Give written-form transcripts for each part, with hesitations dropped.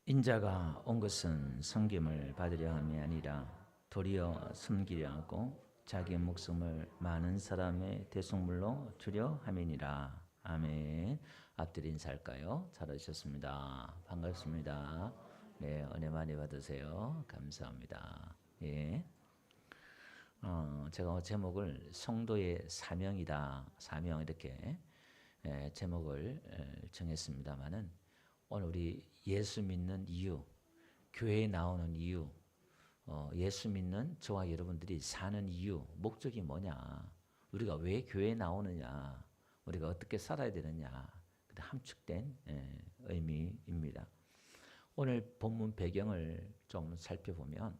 인자가 온 것은 섬김을 받으려 함이 아니라 도리어 섬기려 하고 자기 목숨을 많은 사람의 대속물로 주려 함이니라. 아멘. 앞뒤 인사할까요? 잘하셨습니다. 반갑습니다. 네, 은혜 많이 받으세요. 감사합니다. 예. 제가 제목을 성도의 사명이다. 사명 이렇게 제목을 정했습니다마는 오늘 우리 예수 믿는 이유, 교회에 나오는 이유, 예수 믿는 저와 여러분들이 사는 이유, 목적이 뭐냐, 우리가 왜 교회에 나오느냐, 우리가 어떻게 살아야 되느냐, 함축된 의미입니다. 오늘 본문 배경을 좀 살펴보면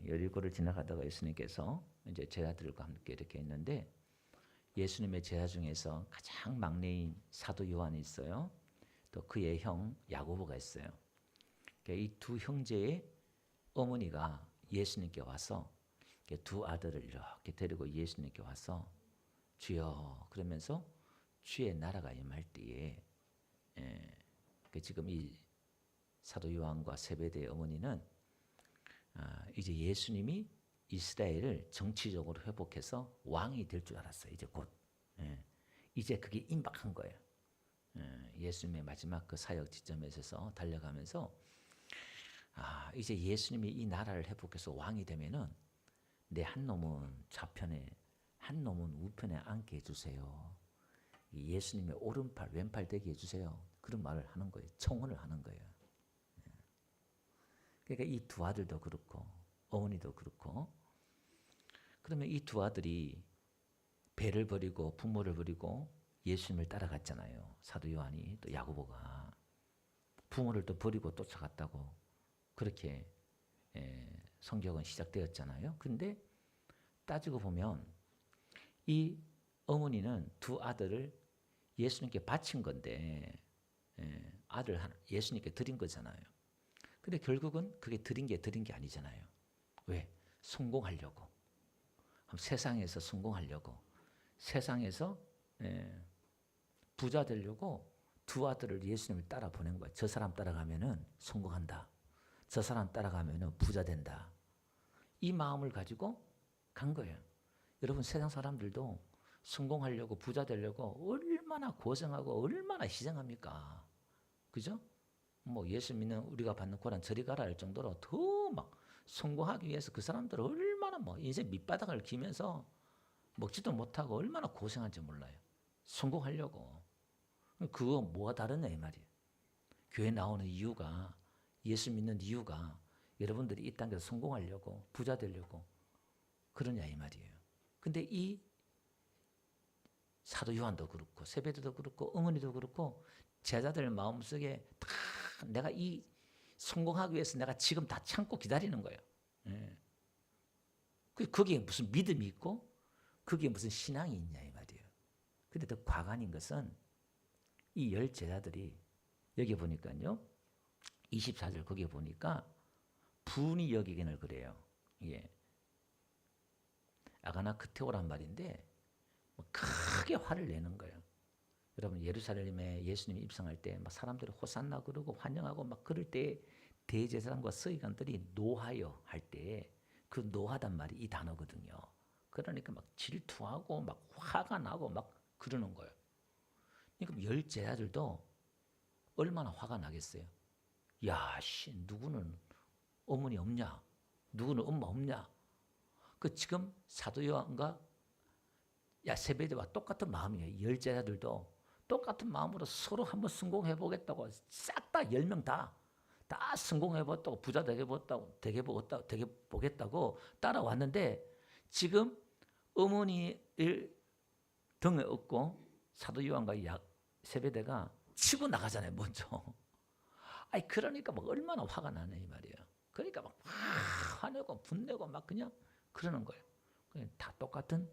여리고를 지나가다가 예수님께서 이제 제자들과 함께 이렇게 있는데 예수님의 제자 중에서 가장 막내인 사도 요한이 있어요. 또 그의 형 야고보가 있어요. 이 두 형제의 어머니가 예수님께 와서 두 아들을 이렇게 데리고 예수님께 와서 주여 그러면서 주의 나라가 임할 때에 지금 이 사도 요한과 세베대의 어머니는 이제 예수님이 이스라엘을 정치적으로 회복해서 왕이 될 줄 알았어요. 이제 곧 이제 그게 임박한 거예요. 예수님의 마지막 그 사역 지점에 있어서 달려가면서 이제 예수님이 이 나라를 회복해서 왕이 되면은 내 한 놈은 좌편에 한 놈은 우편에 앉게 해주세요. 예수님의 오른팔 왼팔 되게 해주세요. 그런 말을 하는 거예요. 청혼을 하는 거예요. 그러니까 이 두 아들도 그렇고 어머니도 그렇고 그러면 이 두 아들이 배를 버리고 부모를 버리고 예수님을 따라갔잖아요. 사도 요한이 또 야고보가 부모를 또 버리고 쫓아갔다고 그렇게 성경은 시작되었잖아요. 그런데 따지고 보면 이 어머니는 두 아들을 예수님께 바친 건데 아들 하나 예수님께 드린 거잖아요. 근데 결국은 그게 드린 게 아니잖아요. 왜? 성공하려고. 세상에서 성공하려고. 세상에서 부자 되려고 두 아들을 예수님을 따라 보낸 거예요. 저 사람 따라가면은 성공한다. 저 사람 따라가면은 부자 된다. 이 마음을 가지고 간 거예요. 여러분 세상 사람들도 성공하려고 부자 되려고 얼마나 고생하고 얼마나 희생합니까? 그죠? 뭐 예수 믿는 우리가 받는 고난 저리 가라 할 정도로 더 막 성공하기 위해서 그 사람들은 얼마나 뭐 인생 밑바닥을 기면서 먹지도 못하고 얼마나 고생한지 몰라요. 성공하려고. 그거 뭐가 다르냐 이 말이에요. 교회 나오는 이유가 예수 믿는 이유가 여러분들이 이 땅에서 성공하려고 부자 되려고 그러냐 이 말이에요. 근데 이 사도 요한도 그렇고 세베드도 그렇고 어머니도 그렇고 제자들 마음속에 다 내가 이 성공하기 위해서 내가 지금 다 참고 기다리는 거예요. 거기에 무슨 믿음이 있고 거기에 무슨 신앙이 있냐 이 말이에요. 근데 더 과관인 것은 이 열 제자들이 여기 보니까요. 24절 거기에 보니까 분이 여기기를 그래요. 예. 아가나 크테오란 말인데 크게 화를 내는 거예요. 여러분 예루살렘에 예수님이 입성할 때 막 사람들이 호산나 그러고 환영하고 막 그럴 때 대제사장과 서기관들이 노하여 할 때 그 노하단 말이 이 단어거든요. 그러니까 막 질투하고 막 화가 나고 막 그러는 거예요. 그러니까 열 제자들도 얼마나 화가 나겠어요. 야, 씨, 누구는 어머니 없냐? 누구는 엄마 없냐? 그 지금 사도 요한과 세베대와 똑같은 마음이에요. 열 제자들도 똑같은 마음으로 서로 한번 성공해 보겠다고 싹 다 10명 다 성공해 보겠다고 부자 되게 보겠다고 따라왔는데 지금 어머니를 등에 업고 사도 요한과 세베대가 치고 나가잖아요. 먼저. 그러니까 막 얼마나 화가 나네 이 말이에요. 그러니까 막 화내고 분내고 막 그냥 그러는 거예요. 그냥 다 똑같은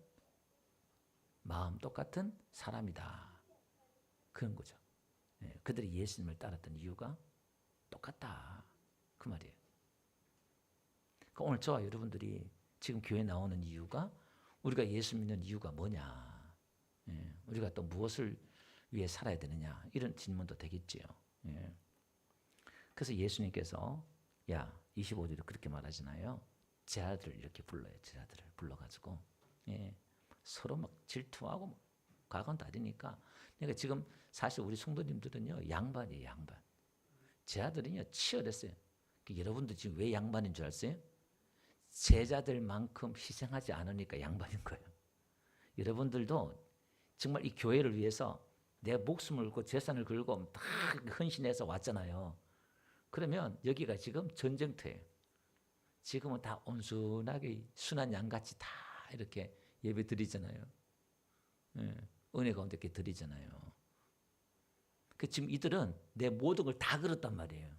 마음, 똑같은 사람이다. 그런 거죠. 그들이 예수님을 따랐던 이유가 똑같다. 그 말이에요. 그러니까 오늘 저와 여러분들이 지금 교회 나오는 이유가 우리가 예수 믿는 이유가 뭐냐? 우리가 또 무엇을 위해 살아야 되느냐? 이런 질문도 되겠지요. 그래서 예수님께서 25절에 그렇게 말하잖아요. 제자들을 이렇게 불러요. 제자들을 불러가지고 서로 막 질투하고 막 과거는 다르니까. 그러니까 지금 사실 우리 성도님들은요 양반이에요. 양반. 제자들은요 치열했어요. 여러분도 지금 왜 양반인 줄 아세요? 제자들만큼 희생하지 않으니까 양반인 거예요. 여러분들도 정말 이 교회를 위해서 내 목숨을 걸고 재산을 걸고 다 헌신해서 왔잖아요. 그러면 여기가 지금 전쟁터예요. 지금은 다 온순하게 순한 양같이 다 이렇게 예배 드리잖아요. 은혜 가운데 이렇게 드리잖아요. 지금 이들은 내 모든 걸 다 걸었단 말이에요.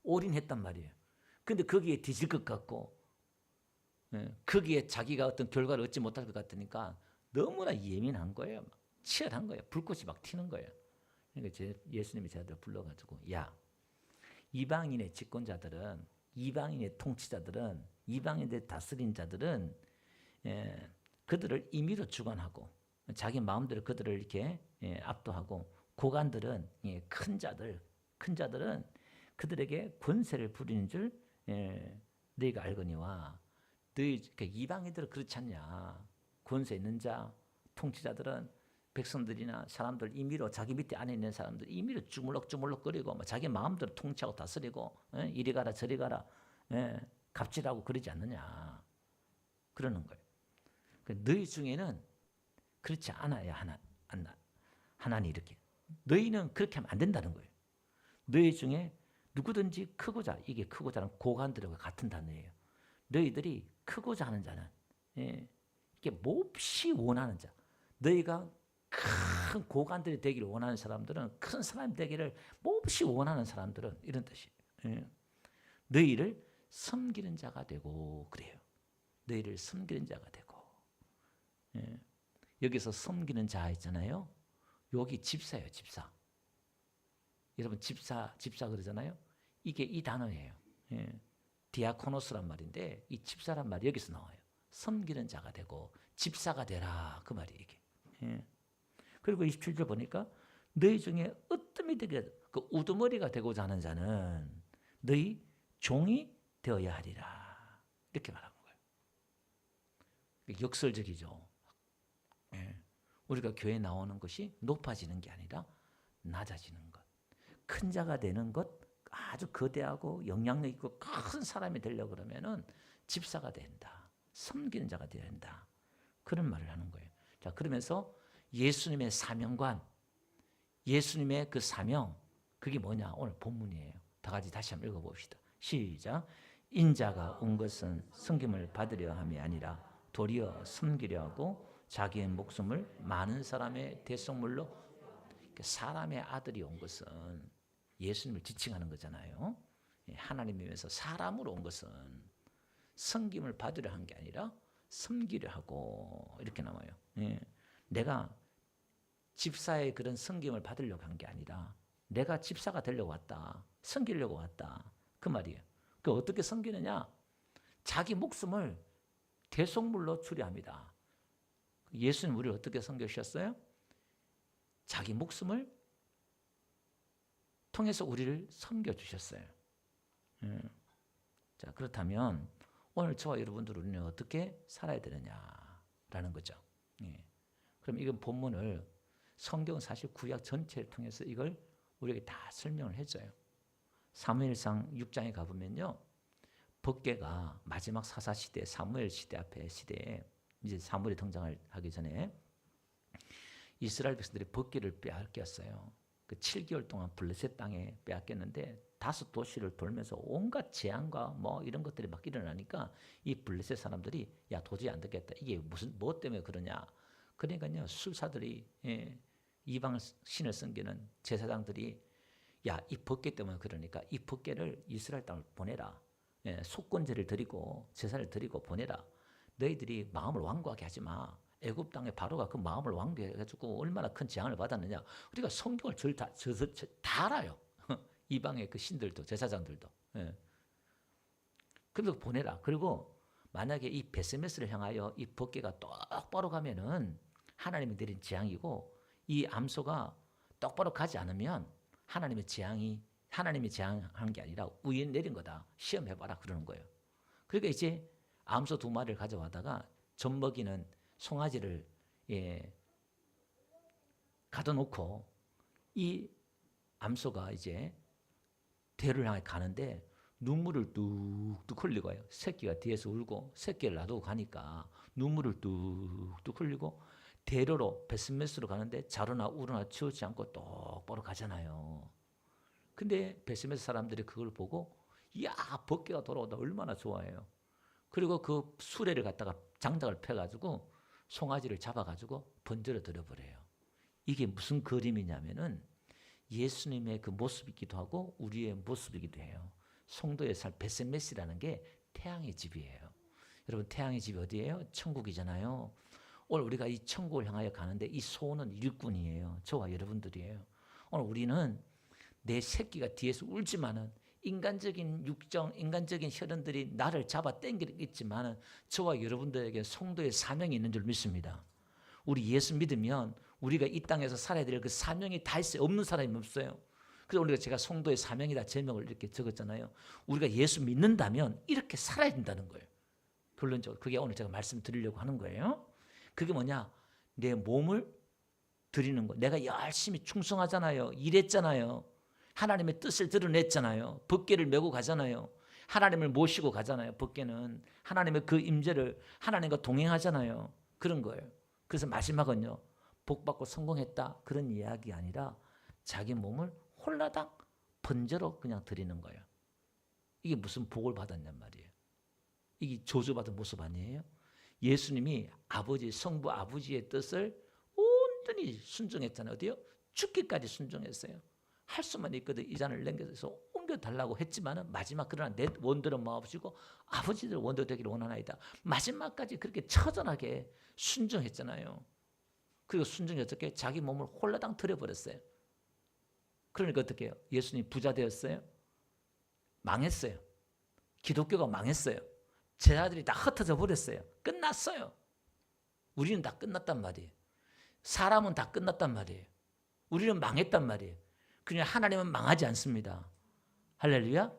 올인했단 말이에요. 근데 거기에 뒤질 것 같고 거기에 자기가 어떤 결과를 얻지 못할 것 같으니까 너무나 예민한 거예요. 치열한 거예요. 불꽃이 막 튀는 거예요. 그러니까 예수님이 제자들 불러가지고 이방인의 집권자들은, 이방인의 통치자들은, 이방인의 다스린 자들은 그들을 임의로 주관하고 자기 마음대로 그들을 이렇게 압도하고, 고관들은 큰 자들은 그들에게 권세를 부리는 줄 너희가 알거니와. 너희 이방인들은 그렇지 않냐. 권세 있는 자, 통치자들은 백성들이나 사람들 임의로, 자기 밑에 안에 있는 사람들 임의로 주물럭주물럭거리고 자기 마음대로 통치하고 다스리고 이리 가라 저리 가라 갑질하고 그러지 않느냐 그러는 거예요. 너희 중에는 그렇지 않아야 하나니 이렇게. 너희는 그렇게 하면 안 된다는 거예요. 너희 중에 누구든지 크고자, 이게 크고자는 고관들과 같은 단어예요. 너희들이 크고자 하는 자는 이게 몹시 원하는 자, 너희가 큰 고관들이 되기를 원하는 사람들은, 큰 사람이 되기를 몹시 원하는 사람들은 이런 뜻이에요. 너희를 섬기는 자가 되고 그래요. 너희를 섬기는 자가 되고. 여기서 섬기는 자 있잖아요. 여기 집사예요. 집사. 여러분 집사 그러잖아요. 이게 이 단어예요. 디아코노스란 말인데 이 집사란 말이 여기서 나와요. 섬기는 자가 되고 집사가 되라 그 말이 이게. 그리고 27절 보니까 너희 중에 으뜸이 되게 그 우두머리가 되고자 하는 자는 너희 종이 되어야 하리라 이렇게 말하는 거예요. 역설적이죠. 우리가 교회에 나오는 것이 높아지는 게 아니라 낮아지는 것. 큰 자가 되는 것, 아주 거대하고 영향력 있고 큰 사람이 되려고 그러면은 집사가 된다. 섬기는 자가 되어야 한다. 그런 말을 하는 거예요. 자, 그러면서 예수님의 사명관, 예수님의 그 사명, 그게 뭐냐? 오늘 본문이에요. 다 같이 다시 한번 읽어봅시다. 시작. 인자가 온 것은 섬김을 받으려 함이 아니라 도리어 섬기려 하고 자기의 목숨을 많은 사람의 대속물로. 사람의 아들이 온 것은 예수님을 지칭하는 거잖아요. 하나님이면서 사람으로 온 것은 섬김을 받으려 한 게 아니라 섬기려 하고 이렇게 나와요. 내가 집사의 그런 섬김을 받으려고 한 게 아니라 내가 집사가 되려고 왔다. 섬기려고 왔다. 그 말이에요. 그 어떻게 섬기느냐? 자기 목숨을 대속물로 주려합니다. 예수님 우리를 어떻게 섬겨주셨어요? 자기 목숨을 통해서 우리를 섬겨주셨어요. 자, 그렇다면 오늘 저와 여러분들은 어떻게 살아야 되느냐라는 거죠. 그럼 이건 본문을 성경 사실 구약 전체를 통해서 이걸 우리에게 다 설명을 해줘요. 사무엘상 6장에 가보면요. 법궤가 마지막 사사시대 사무엘 시대 앞에 시대에 이제 사무엘이 등장을 하기 전에 이스라엘 백성들이 법궤를 빼앗겼어요. 그 7개월 동안 블레셋 땅에 빼앗겼는데 5도시를 돌면서 온갖 재앙과 뭐 이런 것들이 막 일어나니까 이 블레셋 사람들이 야 도저히 안 되겠다. 이게 뭐 때문에 그러냐. 그러니까요 술사들이 이방 신을 섬기는 제사장들이 야 이 법궤 때문에 그러니까 이 법궤를 이스라엘 땅을 보내라. 속건제를 드리고 제사를 드리고 보내라. 너희들이 마음을 완고하게 하지 마. 애굽 땅에 바로가 그 마음을 완고해가지고 얼마나 큰 재앙을 받았느냐. 우리가 성경을 다 알아요. 이방의 그 신들도 제사장들도. 그래서 보내라. 그리고 만약에 이 베스메스를 향하여 이 법궤가 똑바로 가면은 하나님이 내린 재앙이고 이 암소가 똑바로 가지 않으면 하나님의 재앙이 하나님이 제안한 게 아니라 우연 내린 거다. 시험해봐라 그러는 거예요. 그러니까 이제 암소 2마리를 가져와다가 젖먹이는 송아지를 가둬놓고 이 암소가 이제 대를 향해 가는데 눈물을 뚝뚝 흘리고 와요. 새끼가 뒤에서 울고 새끼를 놔두고 가니까 눈물을 뚝뚝 흘리고 대로로 베스메스로 가는데 자루나 우루나 치우지 않고 똑바로 가잖아요. 근데 베스메스 사람들이 그걸 보고 이야 법궤가 돌아온다 얼마나 좋아해요. 그리고 그 수레를 갖다가 장작을 펴가지고 송아지를 잡아가지고 번제로 드려버려요. 이게 무슨 그림이냐면은 예수님의 그 모습이기도 하고 우리의 모습이기도 해요. 성도의 삶 베셋메시라는 게 태양의 집이에요. 여러분 태양의 집이 어디예요? 천국이잖아요. 오늘 우리가 이 천국을 향하여 가는데 이 소원은 일꾼이에요. 저와 여러분들이에요. 오늘 우리는 내 새끼가 뒤에서 울지만은 인간적인 육정, 인간적인 혈연들이 나를 잡아 당기겠지만은 저와 여러분들에게 성도의 사명이 있는 줄 믿습니다. 우리 예수 믿으면 우리가 이 땅에서 살아야 될 그 사명이 다 있어요. 없는 사람이 없어요. 그래서 우리가 제가 성도의 사명이다 제목을 이렇게 적었잖아요. 우리가 예수 믿는다면 이렇게 살아야 된다는 거예요. 결론적으로 그게 오늘 제가 말씀드리려고 하는 거예요. 그게 뭐냐? 내 몸을 드리는 거. 내가 열심히 충성하잖아요. 일했잖아요. 하나님의 뜻을 드러냈잖아요. 법궤를 메고 가잖아요. 하나님을 모시고 가잖아요. 법궤는 하나님의 그 임재를 하나님과 동행하잖아요. 그런 거예요. 그래서 마지막은요. 복받고 성공했다 그런 이야기 아니라 자기 몸을 홀라당 번제로 그냥 드리는 거예요. 이게 무슨 복을 받았냔 말이에요. 이게 저주받은 모습 아니에요? 예수님이 아버지 성부 아버지의 뜻을 온전히 순종했잖아요. 어디요? 죽기까지 순종했어요. 할 수만 있거든 이 잔을 넘겨서 옮겨달라고 했지만 마지막 그러나 내 원대로 마옵시고 아버지들 원대로 되기를 원하나이다. 마지막까지 그렇게 처절하게 순종했잖아요. 그리고 순종이 어떻게 자기 몸을 홀라당 드려버렸어요. 그러니까 어떻게 해요? 예수님 부자 되었어요? 망했어요. 기독교가 망했어요. 제자들이 다 흩어져 버렸어요. 끝났어요. 우리는 다 끝났단 말이에요. 사람은 다 끝났단 말이에요. 우리는 망했단 말이에요. 그냥 하나님은 망하지 않습니다. 할렐루야.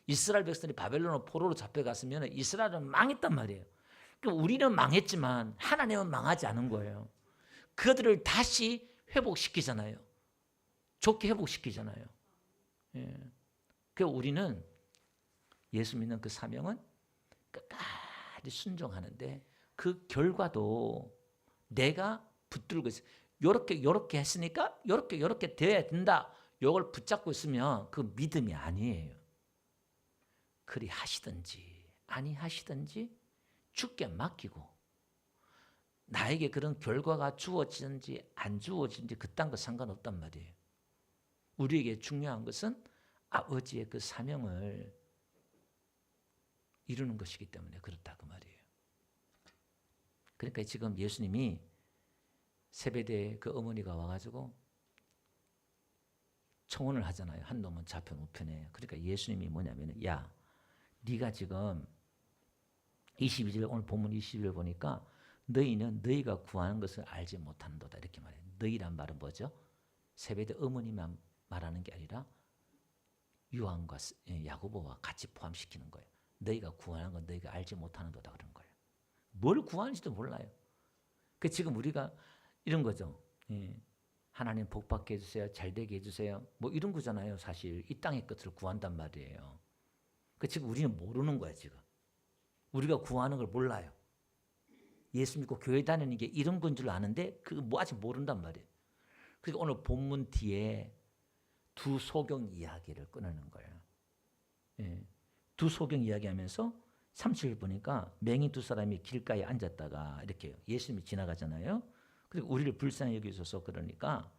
이스라엘 백성들이 바벨론 포로로 잡혀갔으면 이스라엘은 망했단 말이에요. 그러니까 우리는 망했지만 하나님은 망하지 않은 거예요. 그들을 다시 회복시키잖아요. 좋게 회복시키잖아요. 예. 그러니까 우리는 예수 믿는 그 사명은 끝까지 순종하는데 그 결과도 내가 붙들고 있어요. 요렇게 했으니까 요렇게 돼야 된다. 요걸 붙잡고 있으면 그 믿음이 아니에요. 그리 하시든지 아니 하시든지 주께 맡기고 나에게 그런 결과가 주어지는지 안 주어지는지 그딴 거 상관없단 말이에요. 우리에게 중요한 것은 아버지의 그 사명을 이루는 것이기 때문에 그렇다 그 말이에요. 그러니까 지금 예수님이 세베대의 그 어머니가 와가지고 청혼을 하잖아요. 한 놈은 좌편 우편에. 그러니까 예수님이 뭐냐면 야 네가 지금 22절 오늘 본문 22절 보니까 너희는 너희가 구하는 것을 알지 못한도다 이렇게 말해요. 너희란 말은 뭐죠? 세베대 어머니만 말하는 게 아니라 요한과 야고보와 같이 포함시키는 거예요. 너희가 구하는 건 너희가 알지 못하는도다 그런 거예요. 뭘 구하는지도 몰라요. 그 지금 우리가 이런 거죠. 하나님 복 받게 해주세요. 잘 되게 해주세요. 뭐 이런 거잖아요. 사실 이 땅의 것을 구한단 말이에요. 그 지금 우리는 모르는 거야 지금. 우리가 구하는 걸 몰라요. 예수 믿고 교회 다니는 게 이런 건 줄 아는데 그거 뭐 아직 모른단 말이에요. 그러니까 오늘 본문 뒤에 두 소경 이야기를 꺼내는 거예요. 두 소경 이야기하면서 30절 보니까 맹인 두 사람이 길가에 앉았다가 이렇게 예수님이 지나가잖아요. 그리고 우리를 불쌍히 여기셔서 그러니까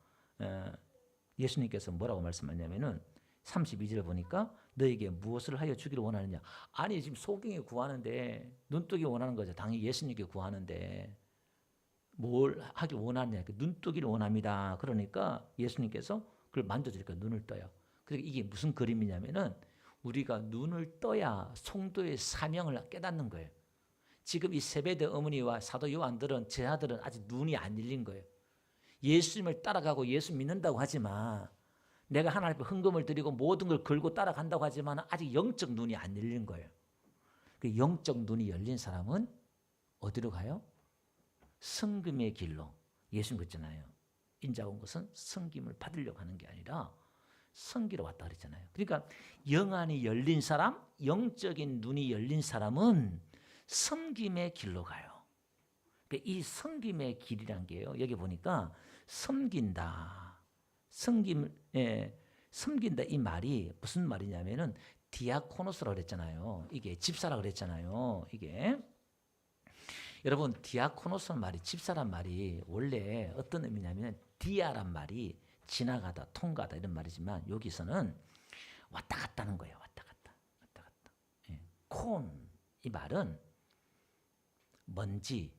예수님께서 뭐라고 말씀하냐면은 32절 보니까 너에게 무엇을 하여 주기를 원하느냐. 아니 지금 소경이 구하는데 눈뜨기 원하는 거죠. 당연히 예수님께 구하는데 뭘 하길 원하느냐. 눈뜨기를 원합니다. 그러니까 예수님께서 그걸 만져주니까 눈을 떠요. 그러니까 이게 무슨 그림이냐면은 우리가 눈을 떠야 성도의 사명을 깨닫는 거예요. 지금 이 세베대 어머니와 사도 요한들은 제자들은 아직 눈이 안 열린 거예요. 예수님을 따라가고 예수 믿는다고 하지만 내가 하나님 앞에 헌금을 드리고 모든 걸 걸고 따라간다고 하지만 아직 영적 눈이 안 열린 거예요. 그 영적 눈이 열린 사람은 어디로 가요? 성김의 길로. 예수님 그랬잖아요. 인자가 온 것은 성김을 받으려고 하는 게 아니라 성기로 왔다 그랬잖아요. 그러니까 영안이 열린 사람, 영적인 눈이 열린 사람은 섬김의 길로 가요. 그러니까 이 섬김의 길이란 게요. 여기 보니까 섬긴다, 섬긴다 이 말이 무슨 말이냐면은 디아코노스라고 그랬잖아요. 이게 집사라 그랬잖아요. 이게 여러분 디아코노스란 말이 집사란 말이 원래 어떤 의미냐면 디아란 말이 지나가다, 통과다 이런 말이지만 여기서는 왔다 갔다 하는 거예요. 왔다 갔다, 왔다 갔다. 예. 콘, 이 말은 먼지,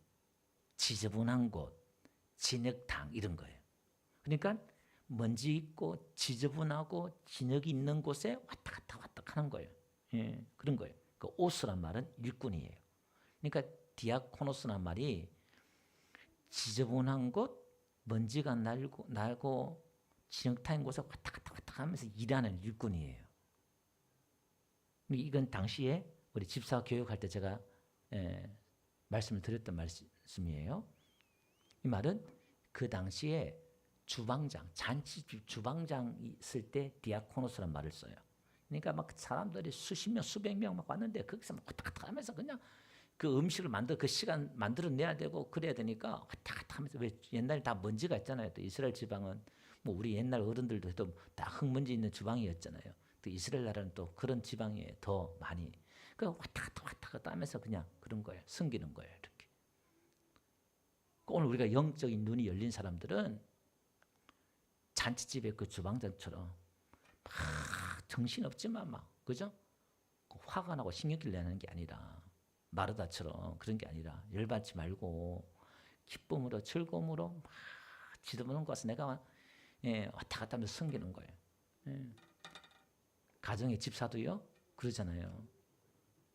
지저분한 곳, 진흙탕 이런 거예요. 그러니까 먼지 있고 지저분하고 진흙이 있는 곳에 왔다 갔다 왔다 하는 거예요. 예, 그런 거예요. 그 오스란 말은 일꾼이에요. 그러니까 디아코노스란 말이 지저분한 곳, 먼지가 날고 진흙탕인 곳에 왔다 갔다 하면서 일하는 일꾼이에요. 이건 당시에 우리 집사 교육할 때 제가 말씀을 드렸던 말씀이에요. 이 말은 그 당시에 주방장, 잔치집 주방장이 있을 때 디아코노스란 말을 써요. 그러니까 막 사람들이 수십 명, 수백 명 막 왔는데 거기서 막 왔다 갔다 하면서 그냥 그 음식을 그 시간 만들어내야 되고 그래야 되니까 왔다 갔다 하면서 왜 옛날에 다 먼지가 있잖아요. 또 이스라엘 지방은 뭐 우리 옛날 어른들도 해도 다 흙먼지 있는 지방이었잖아요. 또 이스라엘 나라는 또 그런 지방에 더 많이 그 왔다 갔다 하면서 그냥 그런 거예요. 섬기는 거예요. 이렇게. 오늘 우리가 영적인 눈이 열린 사람들은 잔치집의 그 주방장처럼 막 정신없지만 막 그죠? 화가 나고 신경질 내는 게 아니라 마르다처럼 그런 게 아니라 열받지 말고 기쁨으로 즐거움으로 막 지저분한 곳에 내가 왔다 갔다 하면서 섬기는 거예요. 가정의 집사도요 그러잖아요.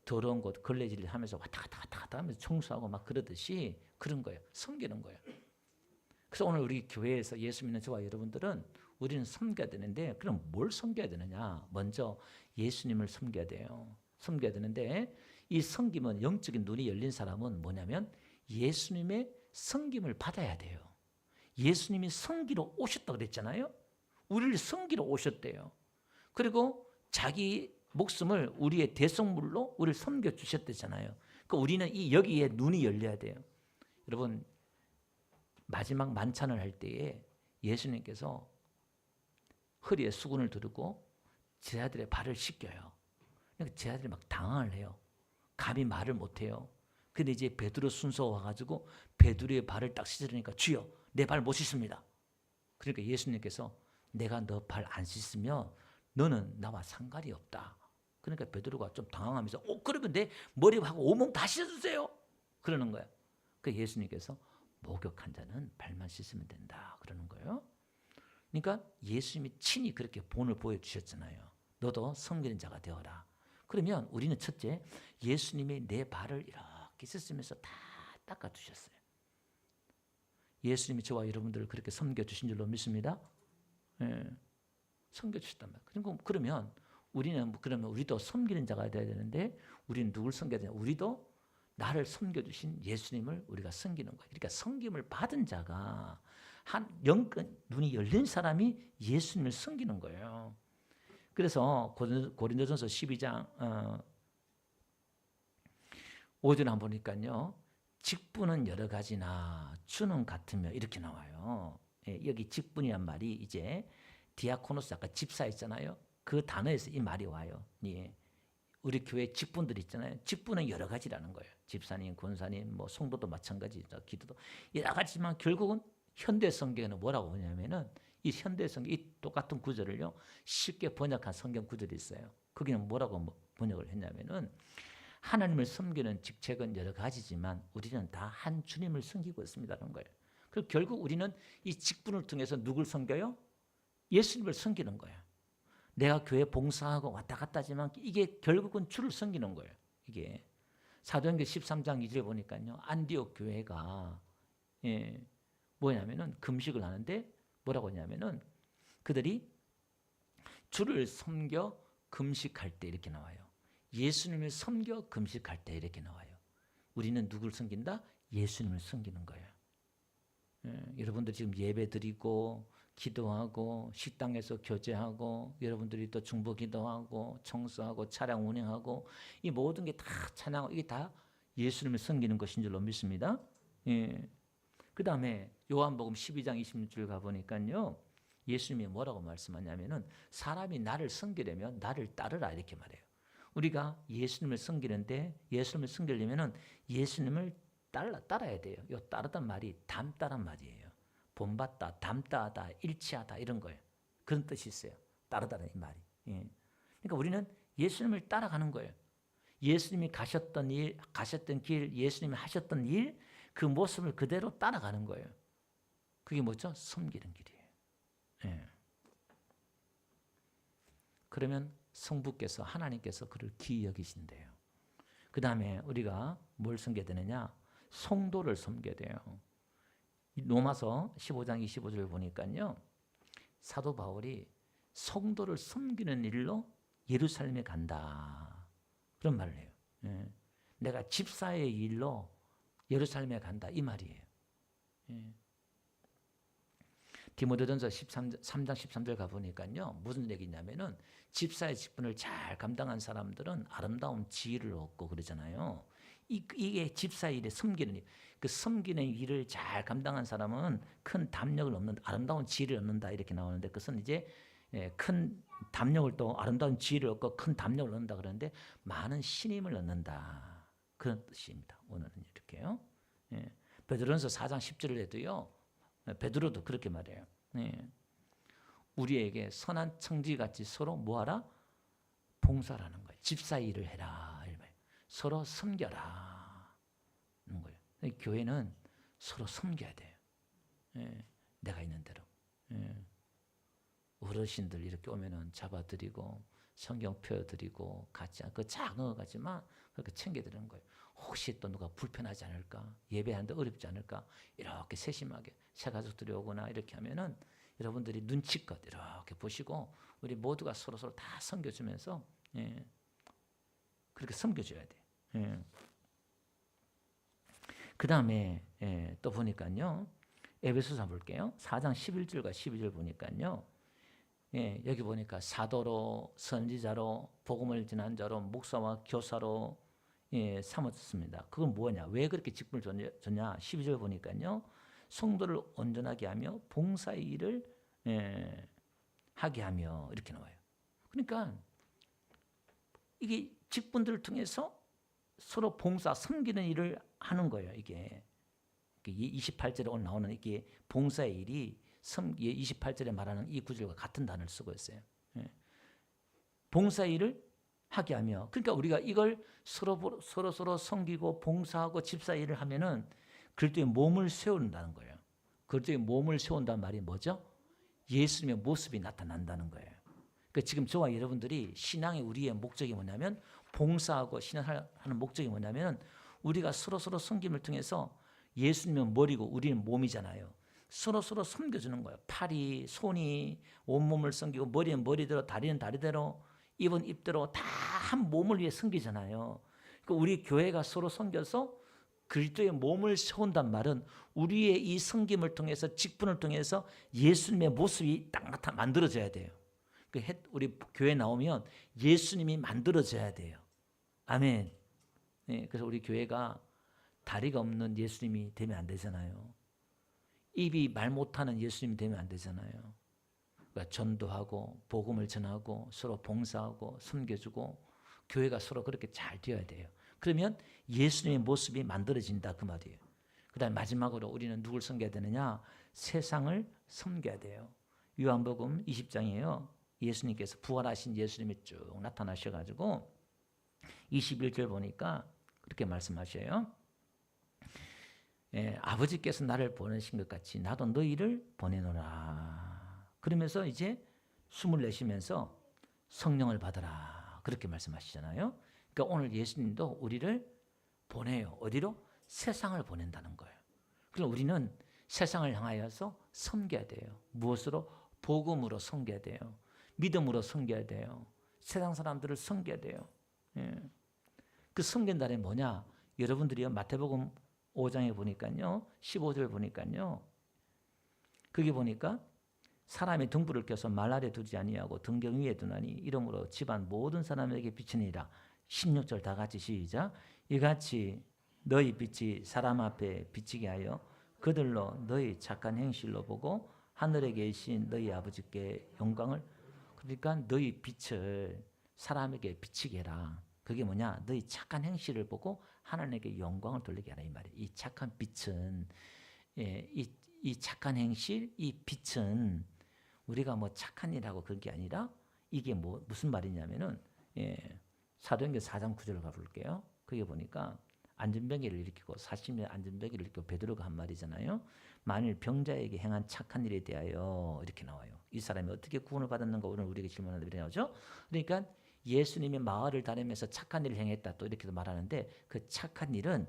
더러운 곳 걸레질 하면서 왔다 갔다 하면서 청소하고 막 그러듯이 그런 거예요. 섬기는 거예요. 그래서 오늘 우리 교회에서 예수 믿는 저와 여러분들은 우리는 섬겨야 되는데 그럼 뭘 섬겨야 되느냐? 먼저 예수님을 섬겨야 돼요. 섬겨야 되는데 이 섬김은 영적인 눈이 열린 사람은 뭐냐면 예수님의 섬김을 받아야 돼요. 예수님이 섬기러 오셨다고 그랬잖아요. 우리를 섬기러 오셨대요. 그리고 자기 목숨을 우리의 대속물로 우리를 섬겨주셨대잖아요. 그러니까 우리는 여기에 눈이 열려야 돼요. 여러분 마지막 만찬을 할 때에 예수님께서 허리에 수건을 두르고 제자들의 발을 씻겨요. 그러니까 제자들이 막 당황을 해요. 감히 말을 못해요. 근데 이제 베드로 순서가 와가지고 베드로의 발을 딱 씻으니까 주여 내 발 못 씻습니다. 그러니까 예수님께서 내가 너 발 안 씻으면 너는 나와 상관이 없다. 그러니까 베드로가 좀 당황하면서 그러면 내 머리하고 온몸 다 씻어주세요. 그러는 거야. 그 예수님께서 목욕한 자는 발만 씻으면 된다. 그러는 거예요. 그러니까 예수님이 친히 그렇게 본을 보여주셨잖아요. 너도 섬기는 자가 되어라. 그러면 우리는 첫째 예수님이 내 발을 이렇게 씻으면서 다 닦아주셨어요. 예수님이 저와 여러분들을 그렇게 섬겨주신 줄로 믿습니다. 섬겨주셨단 말이에요. 그러면 우리도 섬기는 자가 되어야 되는데 우리는 누굴 섬겨야 되냐? 우리도 나를 섬겨주신 예수님을 우리가 섬기는 거예요. 그러니까 섬김을 받은 자가 영적 눈이 열린 사람이 예수님을 섬기는 거예요. 그래서 고린도전서 12장 5절에 한번 보니까요. 직분은 여러 가지나 주는 같으며 이렇게 나와요. 여기 직분이란 말이 이제 디아코노스 아까 집사 있잖아요. 그 단어에서 이 말이 와요. 우리 교회 직분들 있잖아요. 직분은 여러 가지라는 거예요. 집사님, 권사님, 뭐 성도도 마찬가지죠. 기도도 여러 가지지만 결국은 현대 성경에는 뭐라고 하냐면은 이 현대 성경 이 똑같은 구절을요 쉽게 번역한 성경 구절이 있어요. 거기는 뭐라고 번역을 했냐면은 하나님을 섬기는 직책은 여러 가지지만 우리는 다 한 주님을 섬기고 있습니다라는 거예요. 그리고 결국 우리는 이 직분을 통해서 누굴 섬겨요? 예수님을 섬기는 거예요. 내가 교회 봉사하고 왔다 갔다 하지만 이게 결국은 주를 섬기는 거예요. 이게 사도행전 13장 2절에 보니까요. 안디옥 교회가 뭐냐면은 금식을 하는데 뭐라고 하냐면은 그들이 주를 섬겨 금식할 때 이렇게 나와요. 예수님을 섬겨 금식할 때 이렇게 나와요. 우리는 누구를 섬긴다? 예수님을 섬기는 거예요. 여러분들 지금 예배 드리고 기도하고 식당에서 교제하고 여러분들이 또 중보 기도하고 청소하고 차량 운행하고 이 모든 게 다 찬양하고 이게 다 예수님을 섬기는 것인 줄로 믿습니다. 그 다음에 요한복음 12장 26절 가보니까요. 예수님이 뭐라고 말씀하냐면은 사람이 나를 섬기려면 나를 따르라 이렇게 말해요. 우리가 예수님을 섬기는데 예수님을 섬기려면은 예수님을 따라야 돼요. 요 따르단 말이 닮다란 말이에요. 본받다, 닮다하다, 일치하다 이런 거예요. 그런 뜻이 있어요. 따르다는 이 말이. 그러니까 우리는 예수님을 따라가는 거예요. 예수님이 가셨던 일, 가셨던 길, 예수님이 하셨던 일, 그 모습을 그대로 따라가는 거예요. 그게 뭐죠? 섬기는 길이에요. 그러면 성부께서 하나님께서 그를 귀히 여기신대요. 그 다음에 우리가 뭘 섬겨야 되느냐? 성도를 섬겨야 돼요. 로마서 15장 25절 보니까요. 사도 바울이 성도를 섬기는 일로 예루살렘에 간다. 그런 말을 해요. 내가 집사의 일로 예루살렘에 간다. 이 말이에요. 디모데전서 3장 13절 가보니까요. 무슨 얘기냐면은 집사의 직분을 잘 감당한 사람들은 아름다운 지위를 얻고 그러잖아요. 이게 집사의 일에 섬기는 일. 그 섬기는 일을 잘 감당한 사람은 큰 담력을 얻는 아름다운 지위를 얻는다 이렇게 나오는데 그것은 이제 큰 담력을 또 아름다운 지위를 얻고 큰 담력을 얻는다 그러는데 많은 신임을 얻는다 그런 뜻입니다. 오늘은 이렇게요. 베드로전서 4장 10절에도요. 베드로도 그렇게 말해요. 우리에게 선한 청지같이 서로 뭐하라? 봉사라는 거예요. 집사 일을 해라. 서로 섬겨라. 하는 거예요. 교회는 서로 섬겨야 돼요. 내가 있는 대로. 어르신들 이렇게 오면은 잡아드리고 성경 펴드리고 같이 그 작은 것 같지만 그렇게 챙겨드리는 거예요. 혹시 또 누가 불편하지 않을까? 예배하는데 어렵지 않을까? 이렇게 세심하게 새 가족들이 오거나 이렇게 하면은 여러분들이 눈치껏 이렇게 보시고 우리 모두가 서로 다 섬겨주면서 그렇게 섬겨줘야 돼요. 그 다음에 또 보니까요. 에베소서 볼게요. 4장 11절과 12절 보니까요. 여기 보니까 사도로 선지자로 복음을 전한 자로 목사와 교사로 삼았습니다. 그건 뭐냐? 왜 그렇게 직분을 줬냐? 12절 보니까요. 성도를 온전하게 하며 봉사의 일을 하게 하며 이렇게 나와요. 그러니까 이게 직분들을 통해서 서로 봉사, 섬기는 일을 하는 거예요. 이게 28절에 오늘 나오는 이게 봉사의 일이 28절에 말하는 이 구절과 같은 단어를 쓰고 있어요. 봉사의 일을 하게 하며 그러니까 우리가 이걸 서로 섬기고 봉사하고 집사 일을 하면은 그럴 몸을 세운다는 거예요. 그럴 때 몸을 세운다는 말이 뭐죠? 예수님의 모습이 나타난다는 거예요. 그러니까 지금 저와 여러분들이 신앙의 우리의 목적이 뭐냐면 봉사하고 신앙하는 목적이 뭐냐면 우리가 서로 섬김을 통해서 예수님은 머리고 우리는 몸이잖아요. 서로 섬겨주는 거예요. 팔이, 손이 온몸을 섬기고 머리는 머리대로 다리는 다리대로 입은 입대로 다 한 몸을 위해 섬기잖아요. 그러니까 우리 교회가 서로 섬겨서 그리스도의 몸을 세운단 말은 우리의 이 섬김을 통해서 직분을 통해서 예수님의 모습이 딱 만들어져야 돼요. 우리 교회 나오면 예수님이 만들어져야 돼요. 아멘. 그래서 우리 교회가 다리가 없는 예수님이 되면 안 되잖아요. 입이 말 못하는 예수님이 되면 안 되잖아요. 그러니까 전도하고 복음을 전하고 서로 봉사하고 섬겨주고 교회가 서로 그렇게 잘 되어야 돼요. 그러면 예수님의 모습이 만들어진다 그 말이에요. 그 다음에 마지막으로 우리는 누굴 섬겨야 되느냐? 세상을 섬겨야 돼요. 요한복음 20장이에요. 예수님께서 부활하신 예수님이 쭉 나타나셔가지고 21절 보니까 그렇게 말씀하셔요. 아버지께서 나를 보내신 것 같이 나도 너희를 보내노라. 그러면서 이제 숨을 내쉬면서 성령을 받아라. 그렇게 말씀하시잖아요. 그러니까 오늘 예수님도 우리를 보내요. 어디로? 세상을 보낸다는 거예요. 그럼 우리는 세상을 향하여서 섬겨야 돼요. 무엇으로? 복음으로 섬겨야 돼요. 믿음으로 섬겨야 돼요. 세상 사람들을 섬겨야 돼요. 예. 그 섬긴다는 게 뭐냐? 여러분들이요 마태복음 5장에 보니까요 15절 보니까요 거기 보니까 사람의 등불을 켜서 말 아래 두지 아니하고 등경 위에 두나니 이러므로 집안 모든 사람에게 비치니라. 16절 다 같이 시작. 이같이 너희 빛이 사람 앞에 비치게 하여 그들로 너희 착한 행실로 보고 하늘에 계신 너희 아버지께 영광을. 그러니까 너희 빛을 사람에게 비치게 해라. 그게 뭐냐? 너희 착한 행실을 보고 하나님께 영광을 돌리게 하라 이 말이에요. 이 착한 빛은 이 착한 행실, 이 빛은 우리가 뭐 착한 일하고 그런 게 아니라 이게 뭐 무슨 말이냐면은 사도행전 4장 9절을 가볼게요. 거기 보니까 안전병기를 일으키고 40년 안전병기를 일으키고 베드로가 한 말이잖아요. 만일 병자에게 행한 착한 일에 대하여 이렇게 나와요. 이 사람이 어떻게 구원을 받았는가 오늘 우리에게 질문하는 이렇게 나오죠. 그러니까 예수님이 마을을 다니면서 착한 일을 행했다 또 이렇게도 말하는데 그 착한 일은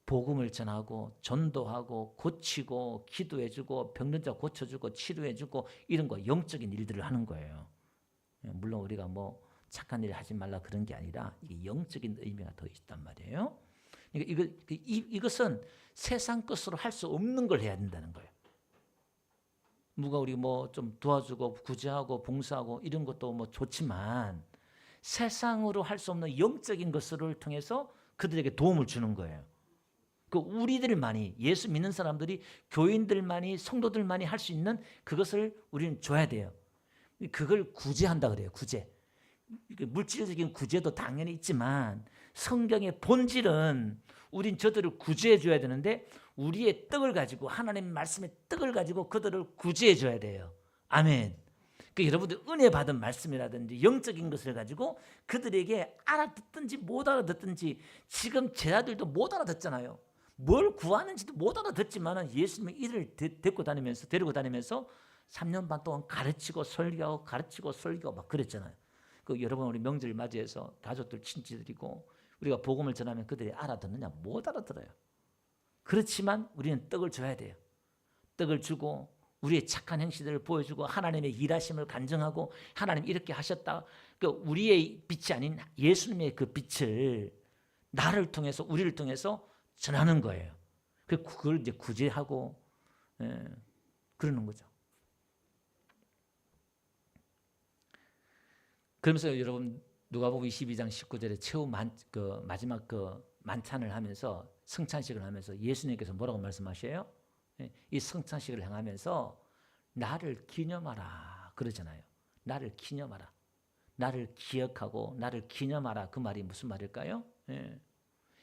복음을 전하고 전도하고 고치고 기도해주고 병든 자 고쳐주고 치료해주고 이런 거 영적인 일들을 하는 거예요. 물론 우리가 뭐 착한 일을 하지 말라 그런 게 아니라 이게 영적인 의미가 더 있단 말이에요. 그러니까 이것은 세상 것으로 할 수 없는 걸 해야 된다는 거예요. 누가 우리 뭐 좀 도와주고 구제하고 봉사하고 이런 것도 뭐 좋지만 세상으로 할 수 없는 영적인 것을 통해서 그들에게 도움을 주는 거예요. 그 우리들만이 예수 믿는 사람들이 교인들만이 성도들만이 할 수 있는 그것을 우리는 줘야 돼요. 그걸 구제한다 그래요. 구제. 물질적인 구제도 당연히 있지만 성경의 본질은 우린 저들을 구제해 줘야 되는데 우리의 떡을 가지고 하나님 말씀의 떡을 가지고 그들을 구제해 줘야 돼요. 아멘. 그러니까 여러분들 은혜 받은 말씀이라든지 영적인 것을 가지고 그들에게 알아듣든지 못 알아듣든지 지금 제자들도 못 알아듣잖아요. 뭘 구하는지도 못 알아듣지만 예수님의 이를 데리고 다니면서 3년 반 동안 가르치고 설교하고 막 그랬잖아요. 그 여러분 우리 명절 맞이해서 가족들 친지들이고 우리가 복음을 전하면 그들이 알아듣느냐? 못 알아들어요. 그렇지만 우리는 떡을 줘야 돼요. 떡을 주고 우리의 착한 행실들을 보여주고 하나님의 일하심을 간증하고 하나님 이렇게 하셨다. 그 우리의 빛이 아닌 예수님의 그 빛을 나를 통해서 우리를 통해서 전하는 거예요. 그걸 이제 구제하고 그러는 거죠. 그러면서 여러분 누가복음 22장 19절에 최후 마지막 그 만찬을 하면서 성찬식을 하면서 예수님께서 뭐라고 말씀하셔요? 이 성찬식을 행하면서 나를 기념하라 그러잖아요. 나를 기념하라. 나를 기억하고 나를 기념하라. 그 말이 무슨 말일까요?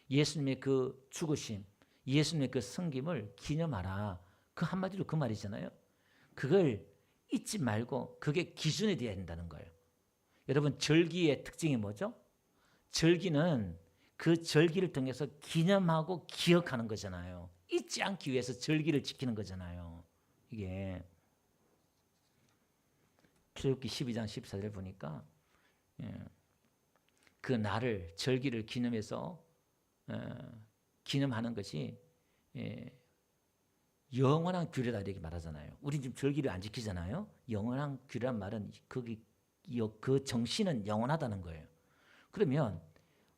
예수님의 그 죽으심, 예수님의 그 섬김을 기념하라. 그 한마디로 그 말이잖아요. 그걸 잊지 말고 그게 기준이 되어야 된다는 거예요. 여러분 절기의 특징이 뭐죠? 절기는 그 절기를 통해서 기념하고 기억하는 거잖아요. 잊지 않기 위해서 절기를 지키는 거잖아요. 이게 출애굽기 12장 14절 보니까 그 날을 절기를 기념해서 기념하는 것이 영원한 규례다 이렇게 말하잖아요. 우리 지금 절기를 안 지키잖아요. 영원한 규례란 말은 그 정신은 영원하다는 거예요. 그러면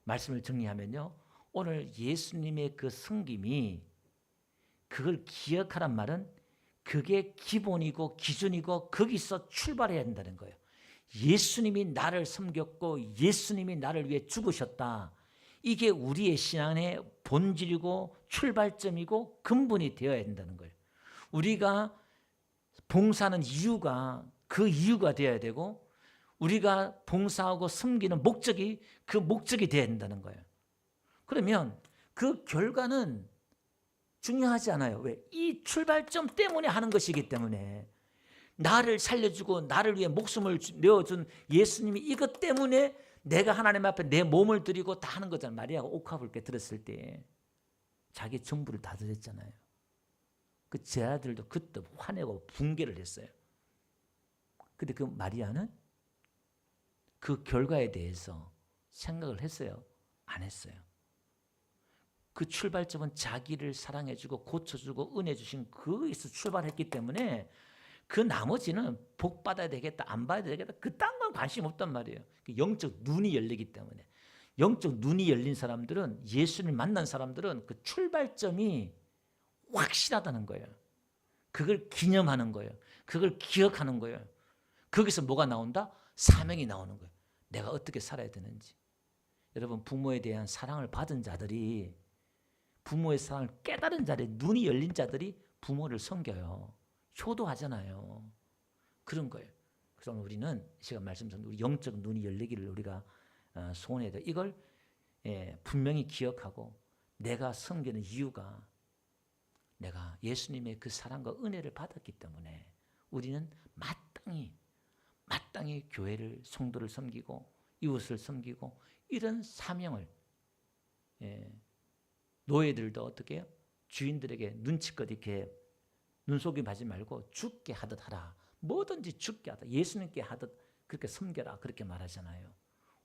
말씀을 정리하면요. 오늘 예수님의 그 섬김이 그걸 기억하란 말은 그게 기본이고 기준이고 거기서 출발해야 된다는 거예요. 예수님이 나를 섬겼고 예수님이 나를 위해 죽으셨다. 이게 우리의 신앙의 본질이고 출발점이고 근본이 되어야 된다는 거예요. 우리가 봉사하는 이유가 그 이유가 되어야 되고 우리가 봉사하고 섬기는 목적이 그 목적이 되어야 된다는 거예요. 그러면 그 결과는 중요하지 않아요. 왜? 이 출발점 때문에 하는 것이기 때문에 나를 살려주고 나를 위해 목숨을 내어준 예수님이 이것 때문에 내가 하나님 앞에 내 몸을 드리고 다 하는 거잖아요. 마리아가 옥합을 깨뜨렸을 때 자기 전부를 다 드렸잖아요. 그 제자들도 그때 화내고 붕괴를 했어요. 근데 그 마리아는 그 결과에 대해서 생각을 했어요? 안 했어요. 그 출발점은 자기를 사랑해주고 고쳐주고 은혜 주신 거기서 출발했기 때문에 그 나머지는 복 받아야 되겠다, 안 받아야 되겠다, 그딴 건 관심 없단 말이에요. 영적 눈이 열리기 때문에. 영적 눈이 열린 사람들은, 예수님을 만난 사람들은 그 출발점이 확실하다는 거예요. 그걸 기념하는 거예요. 그걸 기억하는 거예요. 거기서 뭐가 나온다? 사명이 나오는 거예요. 내가 어떻게 살아야 되는지. 여러분, 부모에 대한 사랑을 받은 자들이, 부모의 사랑을 깨달은 자들이, 눈이 열린 자들이 부모를 섬겨요. 효도하잖아요. 그런 거예요. 그래서 우리는 제가 말씀드린 우리 영적 눈이 열리기를 우리가 소원해야 돼요. 이걸 분명히 기억하고, 내가 섬기는 이유가 내가 예수님의 그 사랑과 은혜를 받았기 때문에 우리는 마땅히 교회를, 성도를 섬기고 이웃을 섬기고 이런 사명을, 노예들도 어떻게 해요? 주인들에게 눈치껏 이렇게 눈속임하지 말고 죽게 하듯 하라. 뭐든지 죽게 하다. 예수님께 하듯 그렇게 섬겨라. 그렇게 말하잖아요.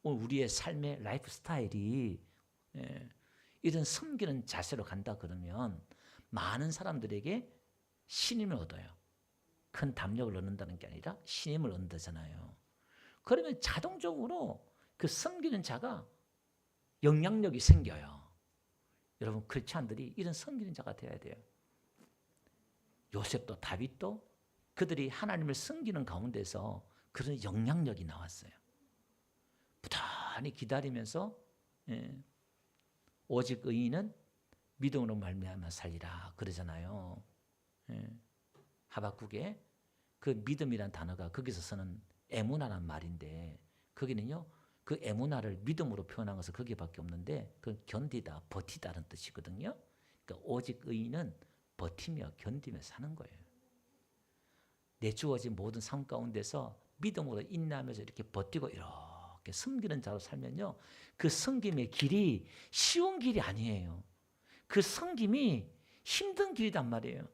오늘 우리의 삶의 라이프 스타일이 이런 섬기는 자세로 간다 그러면 많은 사람들에게 신임을 얻어요. 큰 담력을 얻는다는 게 아니라 신임을 얻는다잖아요. 그러면 자동적으로 그 섬기는 자가 영향력이 생겨요. 여러분, 크리스찬들이 이런 섬기는 자가 되어야 돼요. 요셉도 다윗도 그들이 하나님을 섬기는 가운데서 그런 영향력이 나왔어요. 부단히 기다리면서 오직 의인은 믿음으로 말미암아 살리라 그러잖아요. 하박국에 그 믿음이란 단어가 거기서 쓰는 에무나란 말인데, 거기는요 그 에무나를 믿음으로 표현한 것은 거기밖에 없는데, 그 견디다, 버티다는 뜻이거든요. 그러니까 오직 의인은 버티며 견디며 사는 거예요. 내 주어진 모든 삶 가운데서 믿음으로 인내하면서 이렇게 버티고 이렇게 섬기는 자로 살면요, 그 섬김의 길이 쉬운 길이 아니에요. 그 섬김이 힘든 길이란 말이에요.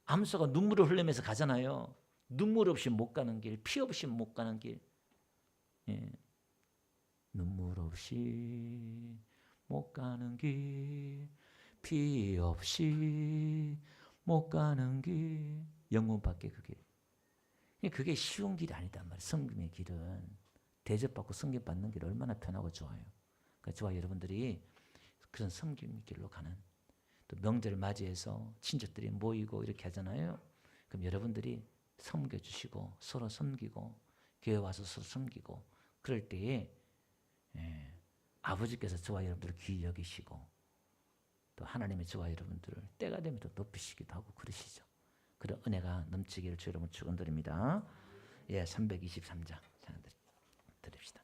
암소가 눈물을 흘리면서 가잖아요. 눈물 없이 못 가는 길, 피 없이 못 가는 길. 눈물 없이 못 가는 길, 피 없이 못 가는 길, 영혼밖에 그 길. 그게 쉬운 길이 아니단 말이에요. 섬김의 길은 대접받고 섬김받는 길 얼마나 편하고 좋아요. 그러니까 저와 여러분들이 그런 섬김의 길로 가는, 또 명절 맞이해서 친척들이 모이고 이렇게 하잖아요. 그럼 여러분들이 섬겨주시고 서로 섬기고 교회 와서 서로 섬기고 그럴 때에 아버지께서 저와 여러분들을 귀히 여기시고 또 하나님의 저와 여러분들을 때가 되면 또 높이시기도 하고 그러시죠. 그런 은혜가 넘치기를 주 여러분 축원드립니다. 323장 드립시다.